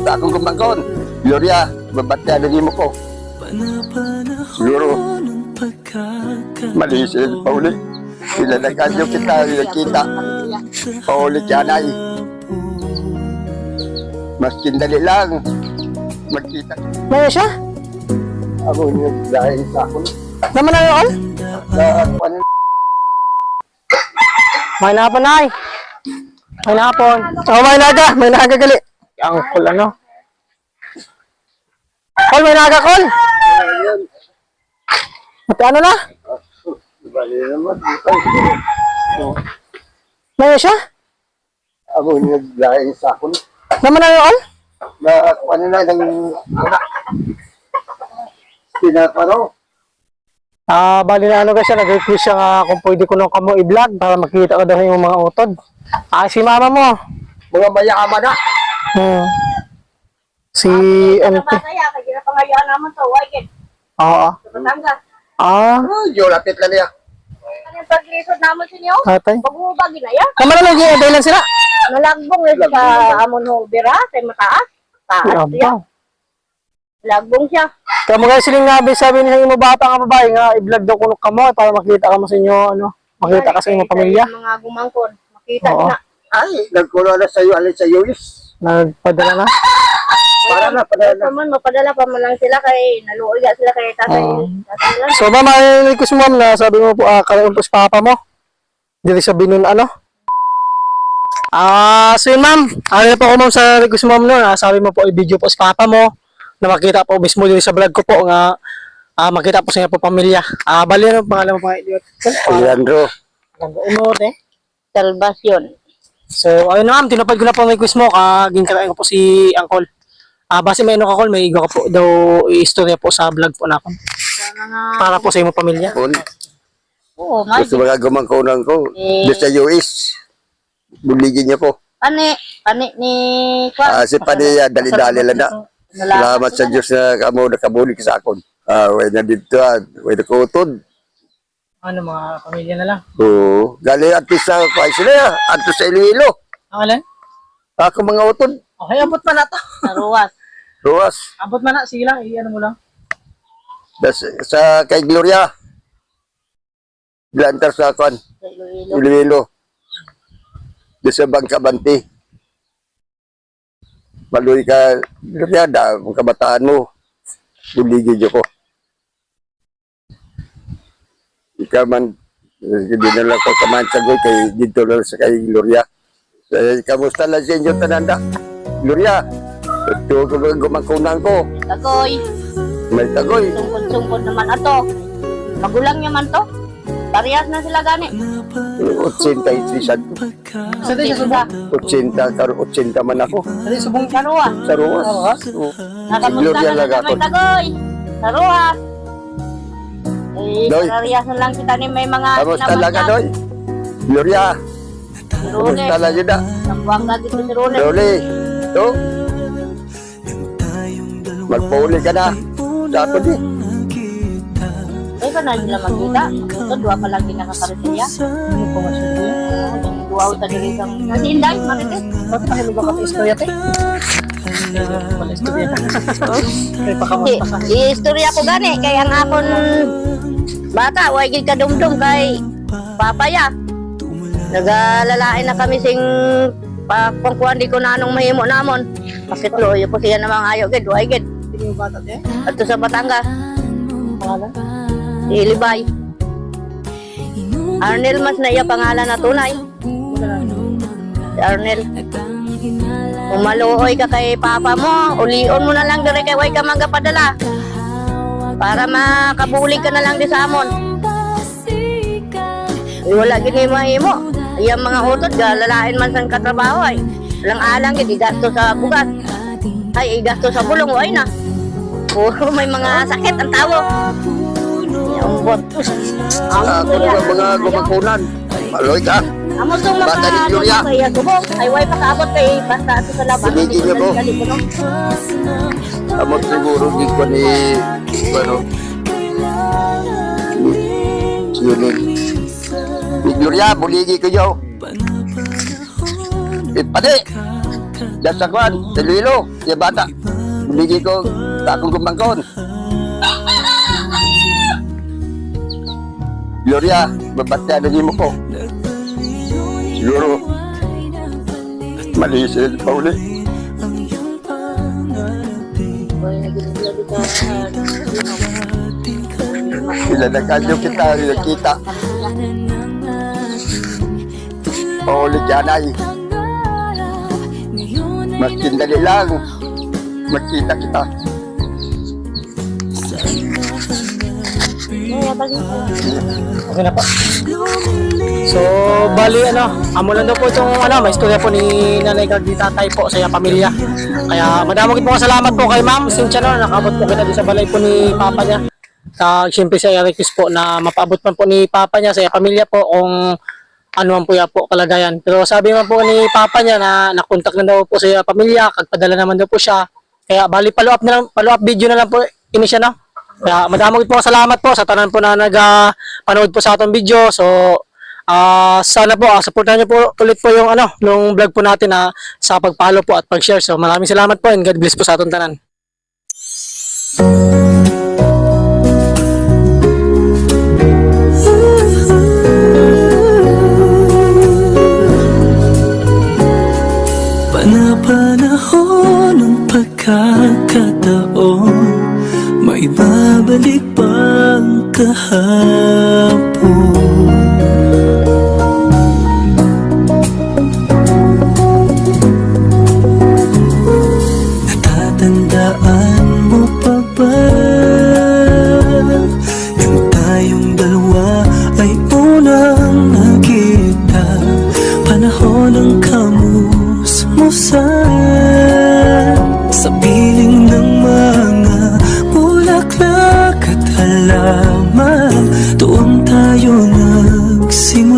akong gumangkon. Gloria, babatya na mo ko. Siguro, mali siya pauli. Sila na kanyo kita. Pauli siya na mas kindali lang. Magkita. May siya? Ako yung dahil sa akin. Naman na yun? May nahapon na ay. May nahapon. Oh, may naga gali. Ang cool ano. Kol, may naga kol. Mati ano na? Bali naman. May siya? Ako yung dahil sa akin. Naman na yun? Na ano na ng pinaparo. Bali na ano kasi nag-request siya nga kung pwede ko nung kamo i-vlog para makita ko daw yung mga utod. Si mama mo. Mga mayama na. Si MT. Kaya ginapangayaan naman to, why Oo. Batangas. Yo, lapit lang niya. Ano yung paglisod naman sa inyo? Tatay. Pag-uubagi na yan. Kaman na lang dahilan sila. Nalagbong na sa amon ho, bira, sa mataas. Taas siya. Lagbong siya. Kamu guys siling nga sabi niya yung bata nga babae nga i-vlog daw kuno kamo para makita ka mo sa inyo ano, makita ka sa inyong pamilya. Mga gumangkon, makita Oo. na. Ay, nagkulo na sa'yo, alin sa'yo is. Nagpadala na. Para na, padala na. Man, mapadala pa man lang sila kay naluoy sila kay tatay. Tatay lang. So ma'am, ay request mo ma'am na sabi mo po kalayon po si papa mo. Dili sa binun ano. So yun ma'am, ano po ko ma'am sa request mo ma'am no, sabi mo po i-video po si papa mo na makita po mismo din sa vlog ko po nga makita po sa inyo po pamilya. Bali ano pangalan mo pa idiot? Leandro. Umot eh. Salvation. So ayun na ma'am, tinupad ko na po may request mo, ginkatain ko po si Uncle. Base may ano ka call, may igo ka po daw i-istorya po sa vlog po na ako. Para po sa iyong pamilya. Oo, may. Gusto mga gumangkunan ko. Doon sa US. Buligin niya po. Pani ni Si Paniya, dali-dali lang na. Salamat sa Diyos na kamo nakabulig sa akon. Way na dito, way na kutod. Ano mga pamilya na lang. Oo. Gali at sa kain sila, at sa Iloilo. Ang alin? Ako mga utod. Okay, abot pa na to. Naruwas. Ruas. Abot man na, sige lang, i-ano mo lang. Sa kay Gloria. Blantar sa akon. Sa Iloilo. Iloilo. Doon sa Bangkabanti. Maluy ka, Gloria, ang kabataan mo. Buligid ko. Ikaw man, hindi na lang ko kamansagoy kay dito lang sa kay Gloria. Kamusta lang sa inyo tananda? Gloria, ito ko gumangkunan ko. Tagoy. May tagoy. Sungkod-sungkod naman ato. Magulang niya man to. Parehas na sila gani. 83 sad ko. Sa tayo sa subong. 80 man ako. Sa tayo subong. Sarua. Sa Ruas. Si Nakamusta Gloria na lang sa ako. may tagoy. Sarua. Doy. Parehas na lang kita ni may mga Kamusta lang ka, Doy? Gloria, Rune. kamusta lang yun na? Sambuanga dito si Rune. Loli, ito. Magpauli ka na. Sa ato di. Ay pa na nila magkita. Ito, dua pa lang din nakakaresya. Ano po nga siya? Dua sa dili kang masinday, marites. Bakit pa hiluga ka sa istorya te? Wala istorya ka. Ay, pakamusta ka. Istorya ko gani. Kaya ang akon bata, way gid kadumdum kay papaya. Nagalalain na kami sing pagpangkuhan di ko na anong mahimo namon. Pakitlo, yun po siya namang ayaw gid, way gid. Hindi mo bata te? At sa Batangas, Pangalan? si Ilibay. Arnel mas na iya pangalan na tunay. Si Arnel. Kung maluoy ka kay papa mo, ulion mo na lang dire kay way ka magapadala. Para makabulig ka na lang di sa amon. Wala gini mahimo. Iyang mga utot, galalain man sang katrabaho ay. Walang alang gid gasto sa bugas. Ay, gasto sa bulong, ay na. Puro may mga sakit ang tawo. Yung bot. Ako na mga gumangkunan. Maluy ka. Amo tong mga Bata ni Gloria. kaya subong. Ay, way pakaabot kay basta ato sa laban. Binigyan niyo po. Amo siguro di ko ni ano. Yun. Ni Gloria, buligi ko yo. Pati. dasakwan, Iloilo, yung bata. Binigay ko sa akong gumangkon. Gloria, babatya na mo ko. Siguro, mali sila pa uli. Sila na kanyo kita, nakita. Paulit yan ay. Mas tindali lang. Magkita kita. Okay na po. So, bali amo lang daw po itong may istorya po ni Nanay Cardi Tatay po sa iyang pamilya. Kaya madaming po salamat po kay Ma'am Cynthia nakabot po kita din sa balay po ni Papa niya. Siyempre sa request po na mapaabot man po ni Papa niya sa iyang pamilya po kung ano man po yan po kalagayan. Pero sabi man po ni Papa niya na nakontak na daw po sa iyang pamilya, kagpadala naman daw po siya. Kaya bali follow up video na lang po ini siya no. Kaya madaming po salamat po sa tanan po na nag-panood po sa atong video. So sana po supportahan niyo po ulit po yung nung vlog po natin sa pag-follow po at pag-share. So maraming salamat po and God bless po sa atong tanan. Panahon ng pagkakataon, maibabalik bang kahapon? Natatandaan mo pa ba yung tayong dalawa ay unang nakita? Panahon ng kamusmusan sa piling ng mga bulaklak at halaman, doon tayo nagsimula.